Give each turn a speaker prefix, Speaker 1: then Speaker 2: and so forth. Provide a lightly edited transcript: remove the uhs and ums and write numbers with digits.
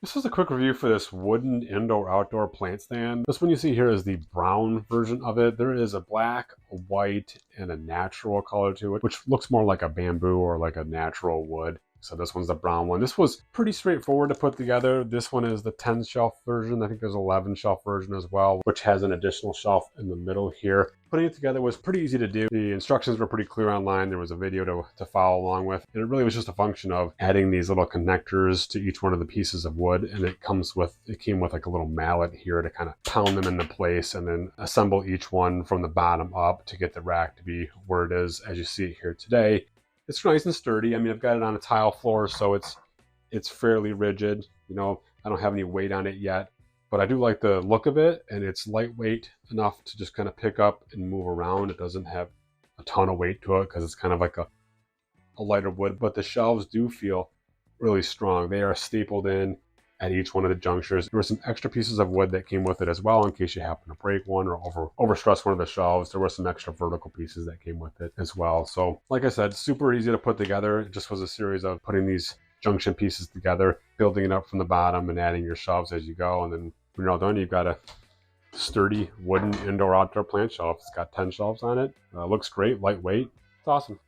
Speaker 1: This is a quick review for this wooden indoor-outdoor plant stand. This one you see here is the brown version of it. There is a black, a white, and a natural color to it, which looks more like a bamboo or like a natural wood. So this one's the brown one. This was pretty straightforward to put together. This one is the 10 shelf version. I think there's an 11 shelf version as well, which has an additional shelf in the middle here. Putting it together was pretty easy to do. The instructions were pretty clear online. There was a video to follow along with. And it really was just a function of adding these little connectors to each one of the pieces of wood. And it came with like a little mallet here to kind of pound them into place and then assemble each one from the bottom up to get the rack to be where it is as you see it here today. It's nice and sturdy. I mean, I've got it on a tile floor, so it's fairly rigid. You know, I don't have any weight on it yet, but I do like the look of it, and it's lightweight enough to just kind of pick up and move around. It doesn't have a ton of weight to it because it's kind of like a lighter wood, but the shelves do feel really strong. They are stapled in at each one of the junctures. There were some extra pieces of wood that came with it as well in case you happen to break one or overstress one of the shelves. There were some extra vertical pieces that came with it as well. So like I said, super easy to put together. It just was a series of putting these junction pieces together, building it up from the bottom and adding your shelves as you go. And then when you're all done, you've got a sturdy wooden indoor outdoor plant shelf. It's got 10 shelves on it. Looks great, lightweight. It's awesome.